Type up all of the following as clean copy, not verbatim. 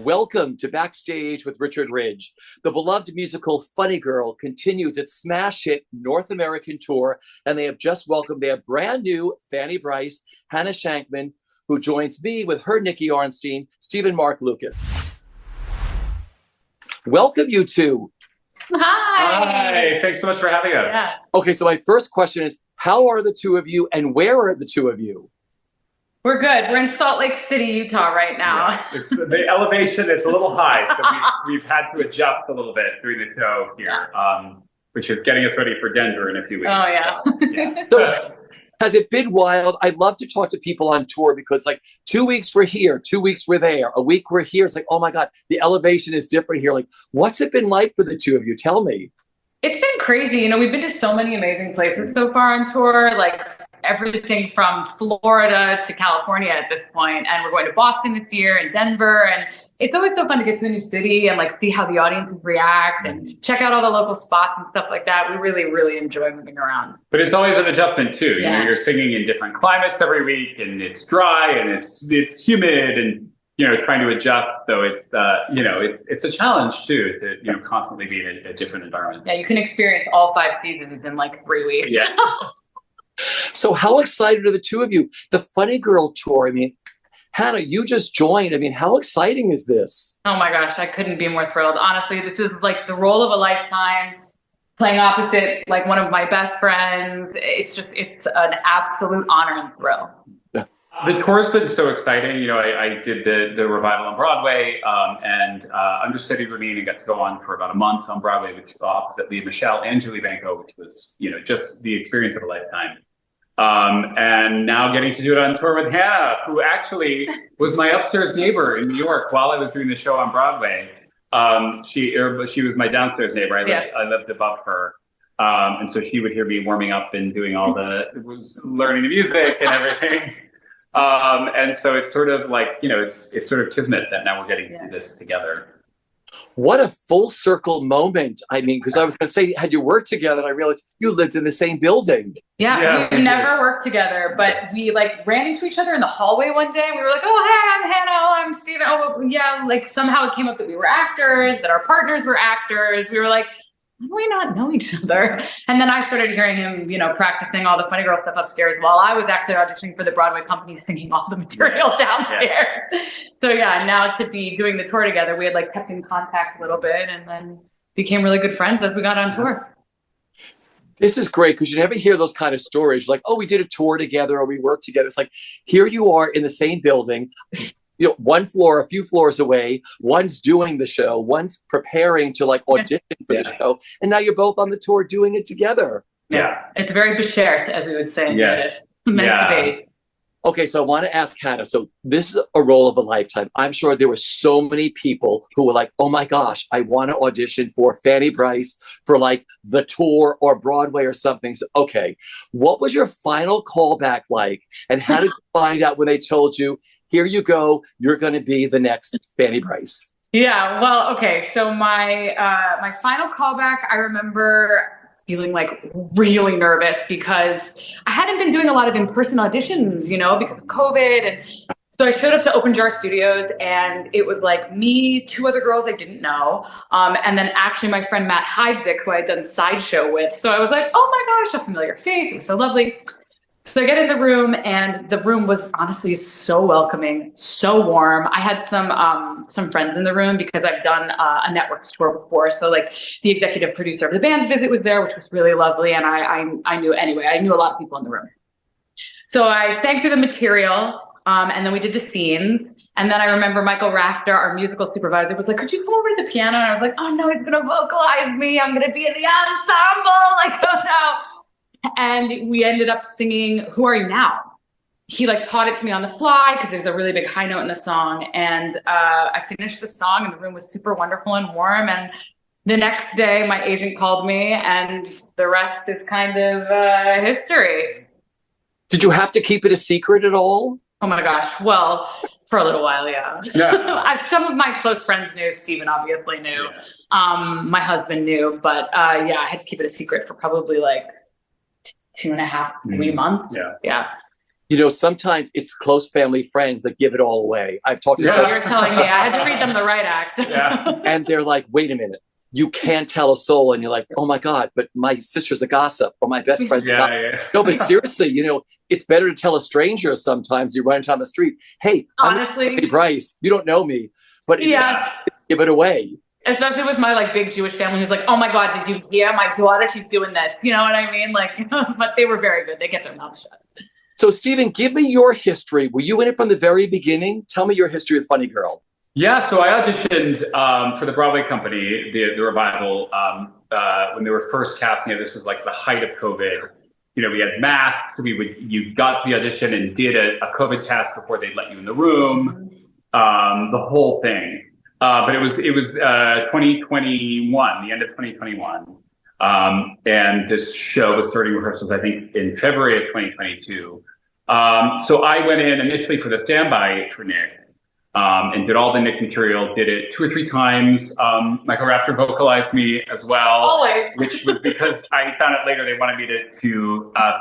Welcome to Backstage with Richard Ridge. The beloved musical Funny Girl continues its smash hit North American tour, and they have just welcomed their brand new Fanny, Brice, Hannah Shankman, who joins me with her Nikki Arnstein, Stephen Mark Lucas. Welcome, you two. Hi. Hi, thanks so much for having us. Yeah. Okay, so my first question is, how are the two of you and where are the two of you? We're good. We're in Salt Lake City, Utah right now. Yeah. It's the elevation, it's a little high, so we've had to adjust a little bit during the show here, which is getting us ready for Denver in a few weeks. Oh, yeah. So, has it been wild? I love to talk to people on tour because, like, 2 weeks we're here, 2 weeks we're there, a week we're here. It's like, oh my God, the elevation is different here. Like, what's it been like for the two of you? Tell me. It's been crazy. You know, we've been to so many amazing places so far on tour, like everything from Florida to California at this point. And we're going to Boston this year and Denver. And it's always so fun to get to a new city and like see how the audiences react and check out all the local spots and stuff like that. We really, really enjoy moving around. But it's always an adjustment too. Yeah. You know, you're singing in different climates every week, and it's dry and it's humid, and trying to adjust. So it's it's a challenge too to constantly be in a different environment. Yeah, you can experience all 5 seasons in like 3 weeks. Yeah. So how excited are the two of you? The Funny Girl tour, I mean, Hannah, you just joined. I mean, how exciting is this? Oh my gosh, I couldn't be more thrilled. Honestly, this is like the role of a lifetime, playing opposite like one of my best friends. It's an absolute honor and thrill. The tour's been so exciting. You know, I did the revival on Broadway and understudied Ramin and got to go on for about a month on Broadway, which was opposite Leah Michelle and Julie Banco, which was, just the experience of a lifetime. And now getting to do it on tour with Hannah, who actually was my upstairs neighbor in New York while I was doing the show on Broadway. She was my downstairs neighbor. I lived above her. And so she would hear me warming up and doing all learning the music and everything. And so it's sort of like, it's sort of kismet that now we're getting to do this together. What a full circle moment. I mean, because I was going to say, had you worked together, and I realized you lived in the same building. Yeah, we never worked together, but we like ran into each other in the hallway one day. And we were like, oh, hey, I'm Hannah. Oh, I'm Steven. Oh, yeah. Like somehow it came up that we were actors, that our partners were actors. We were like, how do we not know each other? And then I started hearing him, practicing all the Funny Girl stuff upstairs while I was actually auditioning for the Broadway company, singing all the material downstairs. Yeah. So yeah, now to be doing the tour together, we had like kept in contact a little bit and then became really good friends as we got on tour. This is great because you never hear those kind of stories like, oh, we did a tour together or we worked together. It's like, here you are in the same building, one floor, a few floors away, one's doing the show, one's preparing to like audition for the show. And now you're both on the tour doing it together. Yeah. It's very beshert, as we would say in Yiddish. Meant to be. Okay, so I want to ask Hannah. So this is a role of a lifetime. I'm sure there were so many people who were like, oh my gosh, I want to audition for Fanny Brice for like the tour or Broadway or something. So, okay, what was your final callback like? And how did you find out when they told you, here you go, you're going to be the next Fanny Brice? Yeah, well, okay. So my my final callback, I remember feeling like really nervous because I hadn't been doing a lot of in-person auditions, because of COVID. And so I showed up to Open Jar Studios and it was like me, 2 other girls I didn't know. And then actually my friend Matt Heidzik, who I'd done Sideshow with. So I was like, oh my gosh, a familiar face. It was so lovely. So I get in the room and the room was honestly so welcoming, so warm. I had some friends in the room because I've done a networks tour before. So like the executive producer of the band visit was there, which was really lovely. And I knew a lot of people in the room. So I sang through the material and then we did the scenes. And then I remember Michael Rachter, our musical supervisor, was like, could you come over to the piano? And I was like, oh no, he's going to vocalize me. I'm going to be in the ensemble. Like, oh no. And we ended up singing Who Are You Now? He like taught it to me on the fly because there's a really big high note in the song. And I finished the song and the room was super wonderful and warm. And the next day my agent called me and the rest is kind of history. Did you have to keep it a secret at all? Oh my gosh. Well, for a little while, yeah. Some of my close friends knew. Steven obviously knew. Yeah. My husband knew. But I had to keep it a secret for probably like 2.5, 3 months. Yeah. Sometimes it's close family friends that give it all away. I've talked to So you're telling me I had to read them the right act. Yeah. and they're like, wait a minute, you can't tell a soul. And you're like, oh my God, but my sister's a gossip or my best friend's a gossip. Yeah. No, but seriously, it's better to tell a stranger sometimes you run into on the street. Hey, honestly, I'm Brice, you don't know me, but give it away. Especially with my like big Jewish family who's like, oh my God, did you hear my daughter? She's doing this. You know what I mean? Like, but they were very good. They get their mouths shut. So Stephen, give me your history. Were you in it from the very beginning? Tell me your history with Funny Girl. Yeah, so I auditioned for the Broadway company, the revival, when they were first casting it. This was like the height of COVID. We had masks. You got the audition and did a COVID test before they'd let you in the room. The whole thing. But it was 2021, the end of 2021. And this show was starting rehearsals, I think, in February of 2022. So I went in initially for the standby for Nick, and did all the Nick material, did it 2 or 3 times. Michael Raptor vocalized me as well. Always. Which was because I found out later they wanted me to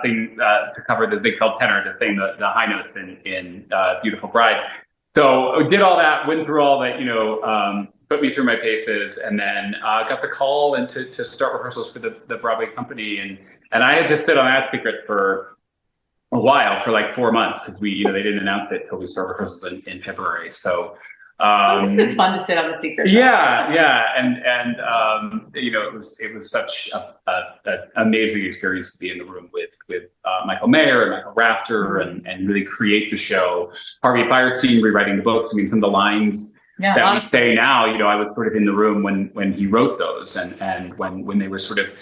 sing, to cover the big felt tenor, to sing the high notes in Beautiful Bride. So I did all that, went through all that, put me through my paces, and then got the call and to start rehearsals for the Broadway company. And I had just been on that secret for a while, for like 4 months, because they didn't announce it till we start rehearsals in February. So it's fun to sit on the secret. Yeah. And it was such an amazing experience to be in the room with Michael Mayer and Michael Rafter and really create the show. Harvey Firestein rewriting the books. I mean, some of the lines that we say now, I was sort of in the room when he wrote those, and when they were sort of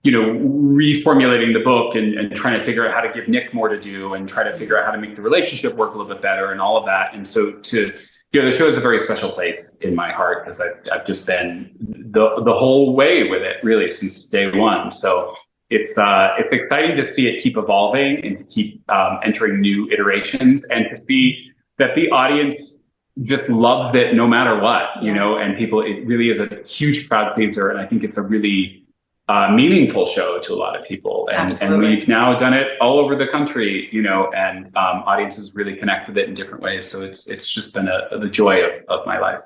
reformulating the book and trying to figure out how to give Nick more to do and try to figure out how to make the relationship work a little bit better and all of that. And so the show is a very special place in my heart, because I've just been the whole way with it, really, since day one. So it's exciting to see it keep evolving and to keep entering new iterations, and to see that the audience just loves it no matter what, and people, it really is a huge crowd pleaser. And I think it's a really meaningful show to a lot of people. And we've now done it all over the country, and audiences really connect with it in different ways. So it's just been the joy of my life.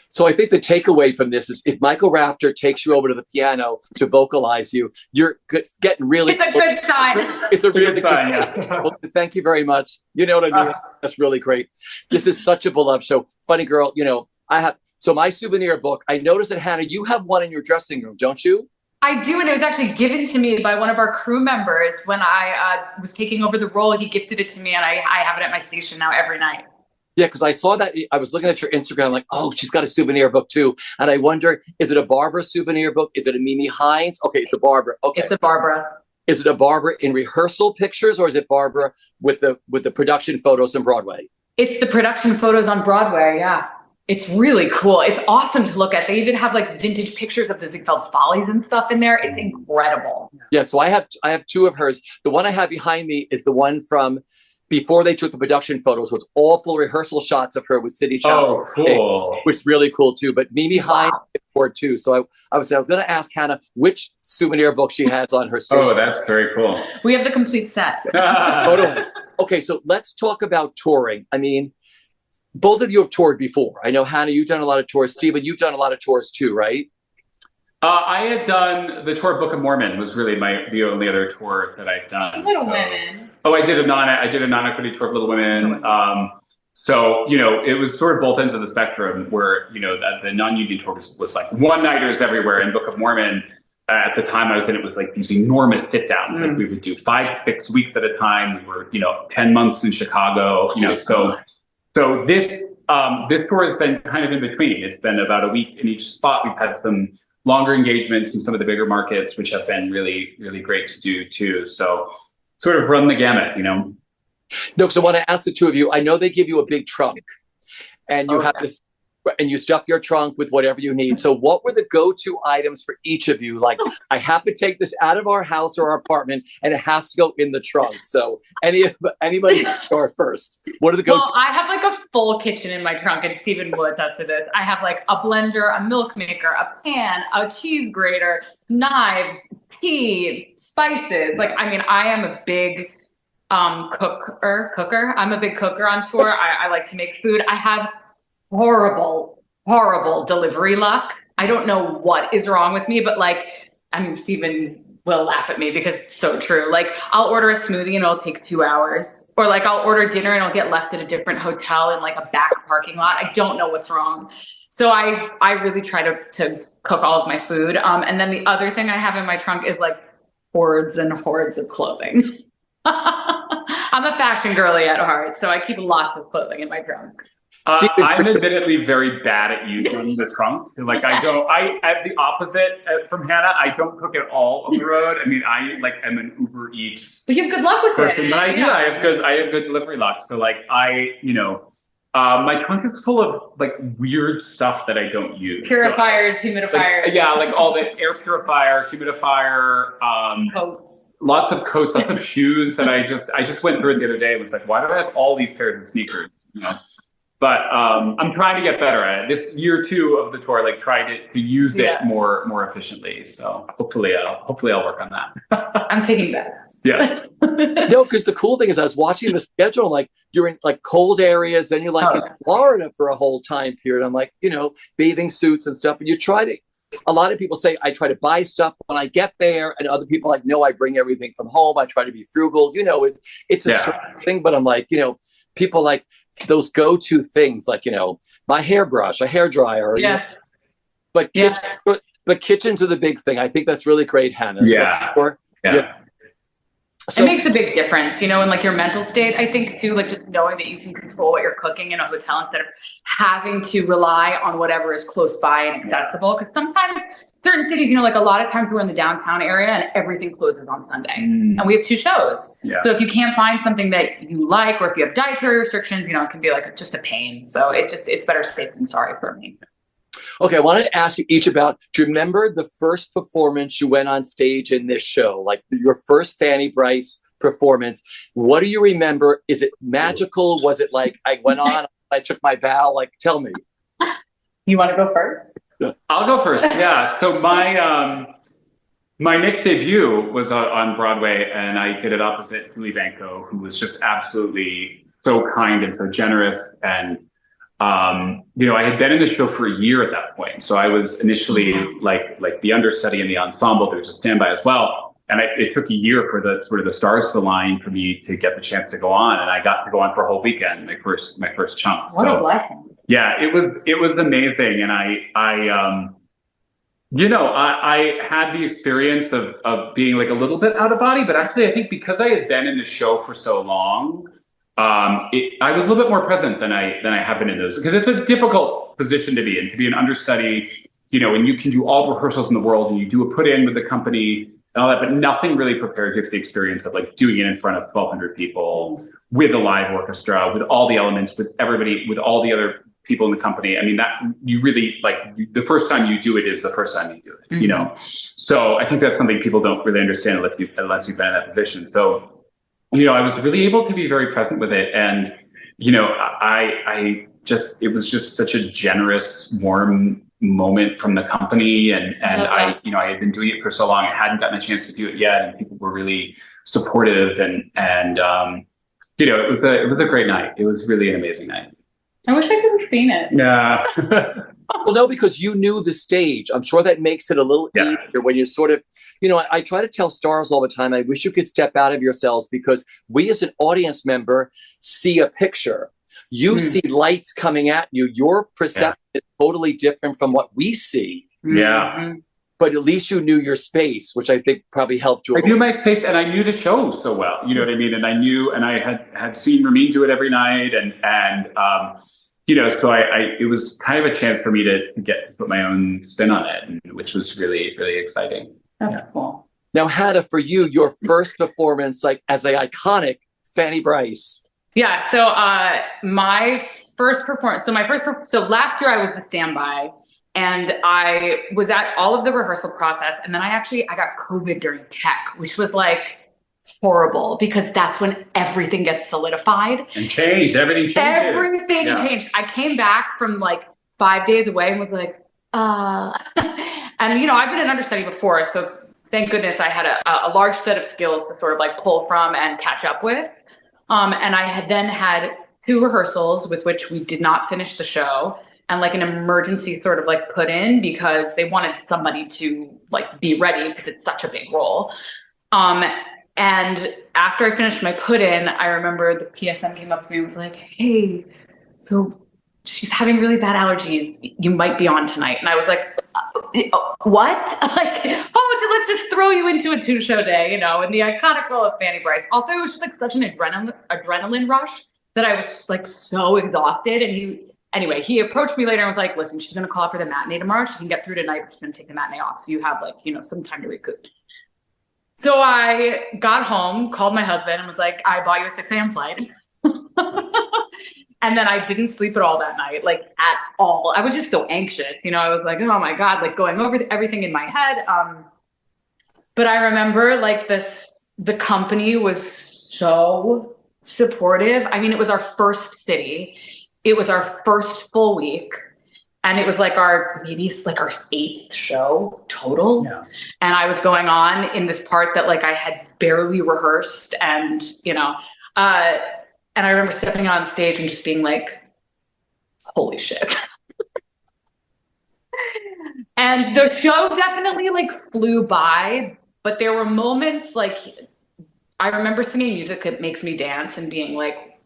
So I think the takeaway from this is, if Michael Rafter takes you over to the piano to vocalize you, you're getting really. It's a good sign. It's a really good sign. Yeah. Well, thank you very much. You know what I mean? That's really great. This is such a beloved show. Funny Girl, so my souvenir book, I noticed that, Hannah, you have one in your dressing room, don't you? I do, and it was actually given to me by one of our crew members when I was taking over the role. He gifted it to me, and I have it at my station now every night. Yeah, because I saw that. I was looking at your Instagram, like, oh, she's got a souvenir book too. And I wonder, is it a Barbara souvenir book? Is it a Mimi Hines? Okay, it's a Barbara. Okay, it's a Barbara. Is it a Barbara in rehearsal pictures, or is it Barbara with the production photos on Broadway? It's the production photos on Broadway. Yeah, it's really cool. It's awesome to look at. They even have like vintage pictures of the Ziegfeld Follies and stuff in there. It's incredible. Yeah, so I have 2 of hers. The one I have behind me is the one from before they took the production photos. So it's all full rehearsal shots of her with City Channel. Oh, cool. Which is really cool too. But Mimi Hines for too. So I was going to ask Hannah which souvenir book she has on her stage. Oh, that's very cool. We have the complete set. Okay, so let's talk about touring. I mean, both of you have toured before. I know, Hannah, you've done a lot of tours. Stephen, you've done a lot of tours too, right? I had done the tour of Book of Mormon, was really the only other tour that I've done. Little Women. Oh, I did a non-equity tour of Little Women. So, it was sort of both ends of the spectrum, where, the non-union tour was like one-nighters everywhere. And Book of Mormon, at the time I was in, it was like these enormous sit-downs. Like we would do 5 to 6 weeks at a time. We were, 10 months in Chicago, So this tour has been kind of in between. It's been about a week in each spot. We've had some longer engagements in some of the bigger markets, which have been really, really great to do too. So sort of run the gamut, No, because I want to ask the 2 of you, I know they give you a big trunk, and you have this, and you stuff your trunk with whatever you need. So what were the go-to items for each of you? Like, I have to take this out of our house or our apartment, and it has to go in the trunk. So anybody start first. What are the go-to? Well, I have like a full kitchen in my trunk, and Stephen will attest to this. I have like a blender, a milk maker, a pan, a cheese grater, knives, tea, spices. Like, I mean, I am a big Cooker. I'm a big cooker on tour. I like to make food. I have horrible delivery luck. I don't know what is wrong with me, but like, I mean, Steven will laugh at me because it's so true. Like, I'll order a smoothie and it'll take 2 hours, or like I'll order dinner and it'll get left at a different hotel in like a back parking lot. I don't know what's wrong. So I really try to cook all of my food. And then the other thing I have in my trunk is like hordes and hordes of clothing. I'm a fashion girly at heart, so I keep lots of clothing in my trunk. I'm admittedly very bad at using the trunk. Like I have the opposite from Hannah. I don't cook at all on the road. I mean, I like am an Uber Eats. But you have good luck with person, it. But I do. Yeah. I have good delivery luck. So like my trunk is full of like weird stuff that I don't use. Purifiers, humidifiers. Like, yeah, like all the air purifier, humidifier, coats. Lots of coats, lots of shoes that I just went through it the other day. It was like, why do I have all these pairs of sneakers? You know? But I'm trying to get better at it. This year 2 of the tour, like tried to use it more efficiently. So hopefully I'll work on that. I'm taking bets. Yeah. No, because the cool thing is I was watching the schedule, like you're in like cold areas, then you're like in Florida for a whole time period. I'm like, bathing suits and stuff. And you try to, a lot of people say I try to buy stuff when I get there, and other people like, no, I bring everything from home. I try to be frugal. It's a strange thing, but I'm like, people like those go-to things, like, my hairbrush, a hair dryer. But kitchens are the big thing. I think that's really great, Hannah. So, it makes a big difference, in like your mental state, I think too, like just knowing that you can control what you're cooking in a hotel instead of having to rely on whatever is close by and accessible. Because sometimes certain cities, like a lot of times we're in the downtown area and everything closes on Sunday and we have 2 shows. Yeah. So if you can't find something that you like, or if you have dietary restrictions, it can be like just a pain. So it's better safe than sorry for me. Okay, I wanted to ask you each about, do you remember the first performance you went on stage in this show? Like your first Fanny Brice performance. What do you remember? Is it magical? Was it like I went on, I took my bow? Like, tell me. You want to go first? I'll go first. Yeah. So my Nick debut was on Broadway, and I did it opposite Julie Banco, who was just absolutely so kind and so generous. And I had been in the show for a year at that point. So I was initially like the understudy in the ensemble. There was a standby as well. And it took a year for the sort of the stars to align for me to get the chance to go on. And I got to go on for a whole weekend, my first chunk. What a blessing. Yeah, it was amazing. And I had the experience of being like a little bit out of body, but actually I think because I had been in the show for so long, I was a little bit more present than I have been in those, because it's a difficult position to be in, to be an understudy, and you can do all rehearsals in the world and you do a put in with the company and all that, but nothing really prepares you for the experience of like doing it in front of 1,200 people with a live orchestra, with all the elements, with everybody, with all the other people in the company. I mean, that you really like the first time you do it is the first time you do it, So I think that's something people don't really understand unless you've been in that position. So, I was really able to be very present with it. And, it was just such a generous, warm moment from the company. And I had been doing it for so long, I hadn't gotten a chance to do it yet. And people were really supportive and it was a great night. It was really an amazing night. I wish I could have seen it. Yeah. Well, no, because you knew the stage. I'm sure that makes it a little easier when you sort of, I try to tell stars all the time, I wish you could step out of yourselves, because we as an audience member see a picture. You see lights coming at you. Your perception is totally different from what we see. Yeah. But at least you knew your space, which I think probably helped you. I knew my space, and I knew the show so well. You know what I mean? And I had seen Ramin do it every night, so it was kind of a chance for me to get to put my own spin on it, which was really, really exciting. That's cool. Now, Hannah, for you, your first performance, like as the iconic Fanny Brice. Yeah. So my first performance. So last year I was the standby. And I was at all of the rehearsal process. And then I got COVID during tech, which was like horrible, because that's when everything gets solidified. And changed. Everything changed. Everything changed. I came back from like 5 days away and was like, and I've been an understudy before. So thank goodness I had a large set of skills to sort of like pull from and catch up with. And I had then had 2 rehearsals with which we did not finish the show, and like an emergency sort of like put in because they wanted somebody to like be ready because it's such a big role. And after I finished my put in, I remember the PSM came up to me and was like, hey, so she's having really bad allergies. You might be on tonight. And I was like, what? Like, let's just throw you into a 2-show day, you know, in the iconic role of Fanny Brice. Also, it was just like such an adrenaline rush that I was like so exhausted. And he approached me later and was like, listen, she's going to call up for the matinee tomorrow. She can get through tonight, but she's going to take the matinee off. So you have like, you know, some time to recoup. So I got home, called my husband and was like, I bought you a 6 a.m. flight. And then I didn't sleep at all that night, like at all. I was just so anxious. You know, I was like, oh my God, like going over everything in my head. But I remember like the company was so supportive. I mean, it was our first city. It was our first full week. And it was like maybe our 8th show total. Yeah. And I was going on in this part that like I had barely rehearsed and, you know, and I remember stepping on stage and just being like, holy shit. And the show definitely like flew by, but there were moments like, I remember singing music that makes me dance and being like,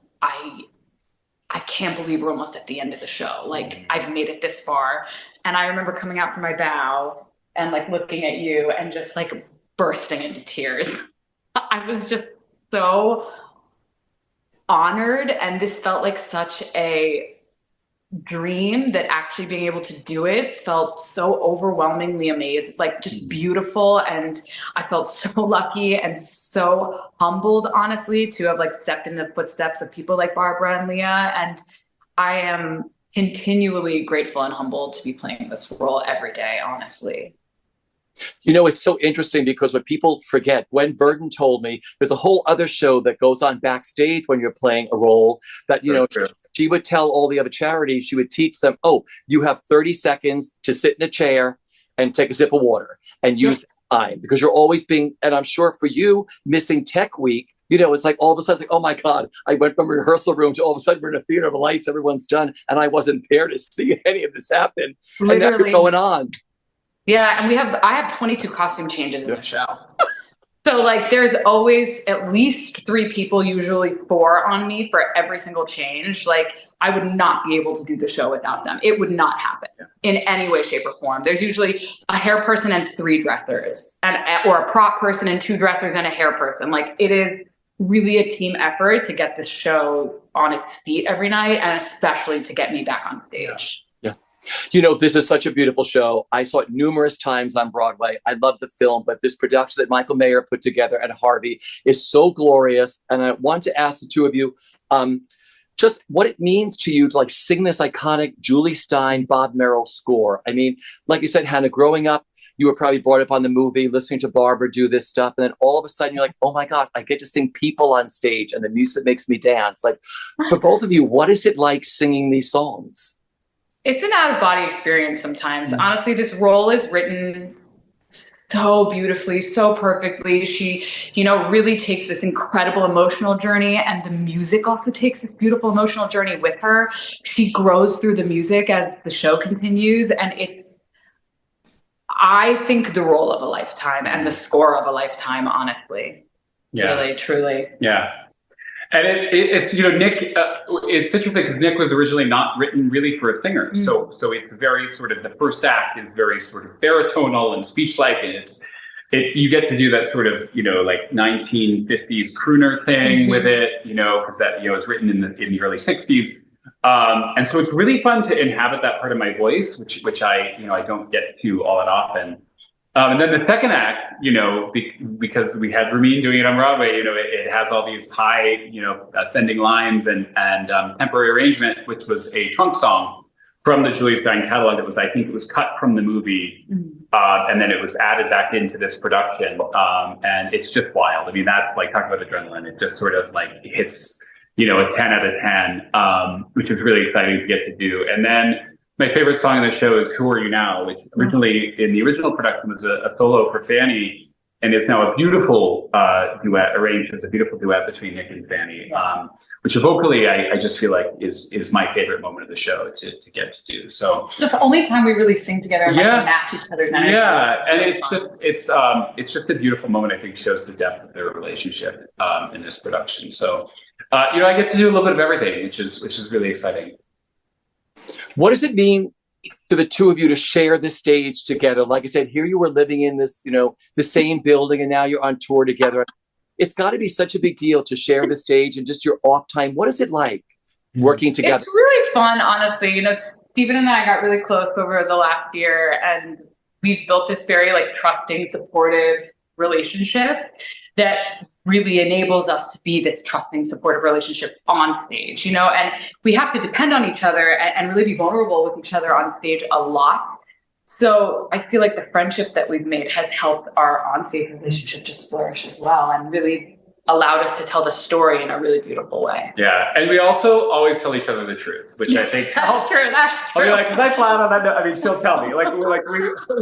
I can't believe we're almost at the end of the show. Like I've made it this far. And I remember coming out from my bow and like looking at you and just like bursting into tears. I was just so honored, and this felt like such a dream that actually being able to do it felt so overwhelmingly amazing, like just beautiful. And I felt so lucky and so humbled, honestly, to have like stepped in the footsteps of people like Barbara and Leah. And I am continually grateful and humbled to be playing this role every day, honestly. You know, it's so interesting because what people forget, Gwen Verdon told me there's a whole other show that goes on backstage when you're playing a role that, you know, she would tell all the other charities, she would teach them, oh, you have 30 seconds to sit in a chair and take a sip of water and use time, because you're always being, and I'm sure for you, missing tech week, you know, it's like all of a sudden, like, oh my God, I went from a rehearsal room to all of a sudden we're in a theater, the lights, everyone's done, and I wasn't there to see any of this happen. Literally. And that's going on. Yeah, and I have 22 costume changes in the show. So like there's always at least 3 people, usually 4 on me for every single change. Like I would not be able to do the show without them. It would not happen in any way, shape, or form. There's usually a hair person and 3 dressers, or a prop person and 2 dressers and a hair person. Like it is really a team effort to get this show on its feet every night, and especially to get me back on stage. Yeah. You know, this is such a beautiful show. I saw it numerous times on Broadway. I love the film, but this production that Michael Mayer put together and Harvey is so glorious. And I want to ask the 2 of you just what it means to you to like sing this iconic Julie Stein, Bob Merrill score. I mean, like you said, Hannah, growing up, you were probably brought up on the movie, listening to Barbara do this stuff. And then all of a sudden you're like, oh my God, I get to sing people on stage and the music makes me dance. Like for both of you, what is it like singing these songs? It's an out-of-body experience sometimes. Honestly, this role is written so beautifully, so perfectly. She, you know, really takes this incredible emotional journey, and the music also takes this beautiful emotional journey with her. She grows through the music as the show continues, and it's, I think, the role of a lifetime and the score of a lifetime, honestly. Yeah. Really, truly. Yeah. And it's, you know, Nick, it's interesting because Nick was originally not written really for a singer. So it's very sort of, the first act is very sort of baritonal and speech-like, and you get to do that sort of, you know, like 1950s crooner thing with it, you know, because that, you know, it's written in the early 60s. And so it's really fun to inhabit that part of my voice, which I, you know, I don't get to all that often. And then the second act, you know, because we had Ramin doing it on Broadway, you know, it has all these high, you know, ascending lines and temporary arrangement, which was a trunk song from the Julia Stein catalog. That was, I think it was cut from the movie, and then it was added back into this production. And it's just wild. I mean, that's like, talk about adrenaline. It just sort of like hits, you know, a 10 out of 10, which is really exciting to get to do. And then my favorite song in the show is Who Are You Now, which originally, in the original production, was a solo for Fanny. and it's now a beautiful duet arranged as a beautiful duet between Nick and Fanny, which vocally I just feel like is my favorite moment of the show to get to do. So it's the only time we really sing together and like match each other's energy. Yeah, and it's just a beautiful moment. I think shows the depth of their relationship in this production. So I get to do a little bit of everything, which is really exciting. What does it mean to the two of you to share this stage together? Like I said, here you were living in this, the same building, and now you're on tour together. It's got to be such a big deal to share the stage and just your off time. What is it like working together? It's really fun, honestly. Stephen and I got really close over the last year, and we've built this very like trusting, supportive relationship that really enables us to be this trusting, supportive relationship on stage, and we have to depend on each other and really be vulnerable with each other on stage a lot. So I feel like the friendship that we've made has helped our on-stage relationship just flourish as well, and really allowed us to tell the story in a really beautiful way. Yeah, and we also always tell each other the truth, which I think that's true. I'll be like, was I flat on that? I mean, she'll tell me. Like we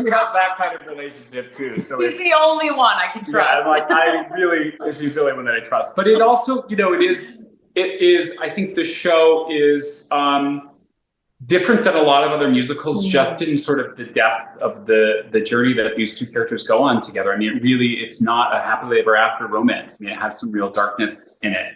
have that kind of relationship too. So he's the only one I can trust. Yeah, I'm like she's the only one that I trust. But it also, it is. I think the show is different than a lot of other musicals, just in sort of the depth of the journey that these two characters go on together. I mean, it's not a happily ever after romance. I mean, it has some real darkness in it,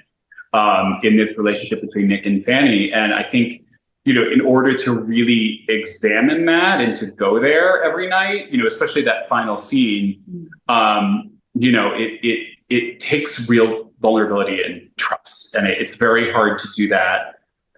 in this relationship between Nick and Fanny. And I think, in order to really examine that and to go there every night, especially that final scene, it takes real vulnerability and trust. And it's very hard to do that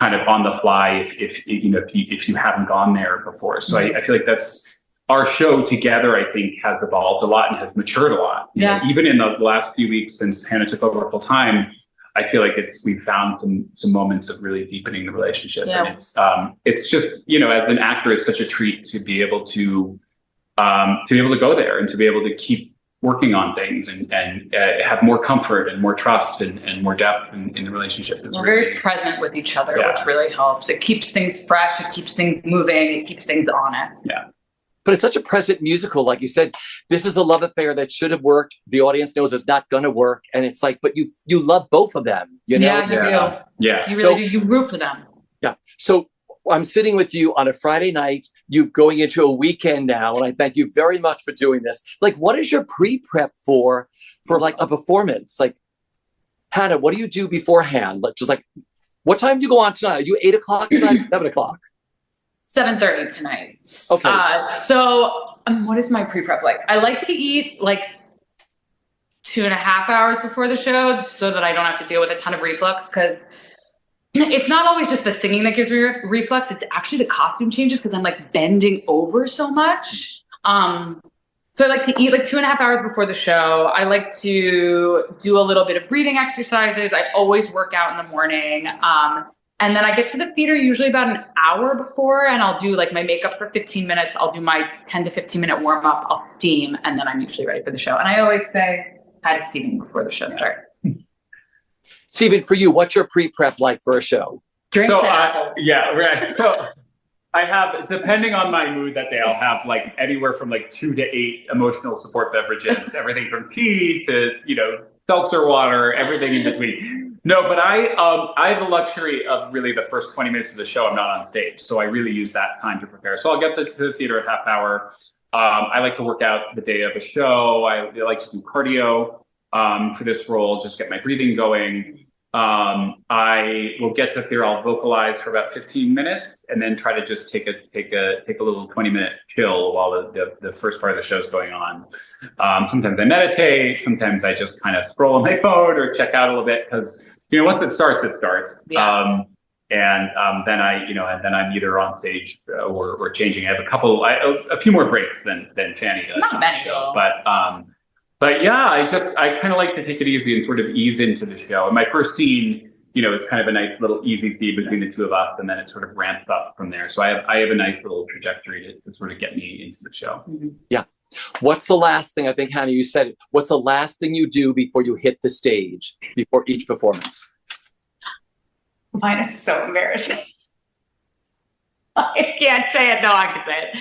kind of on the fly if you haven't gone there before. So I feel like that's our show together. I think has evolved a lot and has matured a lot. Even in the last few weeks since Hannah took over full time, I feel like we've found some moments of really deepening the relationship. And it's just, as an actor, it's such a treat to be able to go there and to be able to keep working on things and have more comfort and more trust and more depth in the relationship. We're very present with each other, which really helps. It keeps things fresh, it keeps things moving, it keeps things honest. Yeah. But it's such a present musical. Like you said, this is a love affair that should have worked. The audience knows it's not going to work. And it's like, but you love both of them, Yeah, you do. Yeah. You really do. You root for them. Yeah. So I'm sitting with you on a Friday night, you going into a weekend now, and I thank you very much for doing this. Like, what is your pre-prep for like a performance? Like, Hannah, what do you do beforehand? Like, just like, what time do you go on tonight? Are you 8 o'clock tonight? 7 o'clock? 7:30 tonight. Okay. So what is my pre-prep like? I like to eat like 2.5 hours before the show so that I don't have to deal with a ton of reflux, because it's not always just the singing that gives me reflux. It's actually the costume changes, because I'm like bending over so much. So I like to eat like 2.5 hours before the show. I like to do a little bit of breathing exercises. I always work out in the morning. And then I get to the theater usually about an hour before, and I'll do like my makeup for 15 minutes. I'll do my 10 to 15 minute warm up. I'll steam, and then I'm usually ready for the show. And I always say hi to Stephen before the show starts. Stephen, for you, what's your pre-prep like for a show? Drink So I have, depending on my mood that day, I'll have like anywhere from like 2 to 8 emotional support beverages, everything from tea to, seltzer water, everything in between. No, but I have the luxury of really the first 20 minutes of the show, I'm not on stage. So I really use that time to prepare. So I'll get to the theater at half hour. I like to work out the day of a show. I like to do cardio for this role, just get my breathing going. I will get to the theater, I'll vocalize for about 15 minutes and then try to just take a little 20-minute chill while the first part of the show is going on. Sometimes I meditate, sometimes I just kind of scroll on my phone or check out a little bit, because once it starts, it starts. Yeah. Then I'm either on stage or changing. I have a few more breaks than Fanny does on the show. But yeah, I kind of like to take it easy and sort of ease into the show. And my first scene, is kind of a nice little easy scene between the two of us, and then it sort of ramps up from there. So I have a nice little trajectory to sort of get me into the show. Yeah. What's the last thing, I think, Hannah, you said it, what's the last thing you do before you hit the stage, before each performance? Mine is so embarrassing. I can't say it. No, I can say it.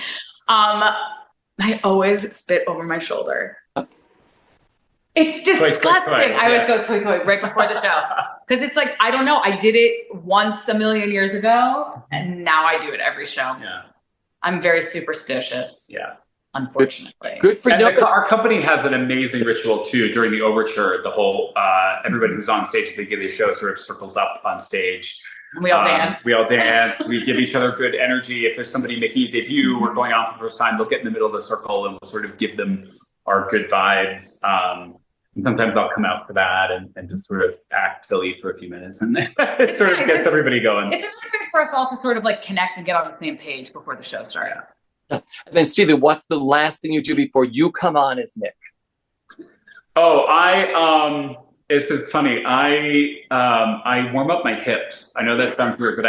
I always spit over my shoulder. It's disgusting. Toy, I always go toy right before the show. Because it's like, I don't know. I did it once a million years ago, and now I do it every show. Yeah. I'm very superstitious. Yeah. Unfortunately. Good for you. Our company has an amazing ritual too. During the overture, the whole everybody who's on stage at the beginning of the show sort of circles up on stage. We all dance. We all dance. We give each other good energy. If there's somebody making a debut or going on for the first time, they'll get in the middle of the circle and we'll sort of give them our good vibes. And sometimes I'll come out for that and just sort of act silly for a few minutes, and then it sort of gets everybody going. It's a good way for us all to sort of like connect and get on the same page before the show starts. And then, Stephen, what's the last thing you do before you come on as Nick? Oh, it's just funny. I warm up my hips. I know that sounds weird, but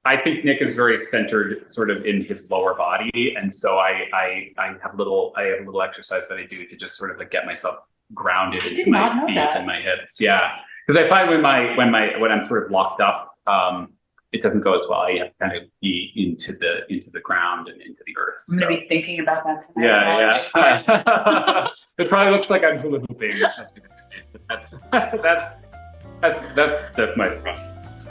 I think Nick is very centered sort of in his lower body. And so I have a little exercise that I do to just sort of like get myself grounded into my feet and my hips. Yeah. Because I find when I'm sort of locked up, it doesn't go as well. I have to kind of be into the ground and into the earth. I'm going to be thinking about that tonight. Yeah. It probably looks like I'm hula hooping or something. But that's my process.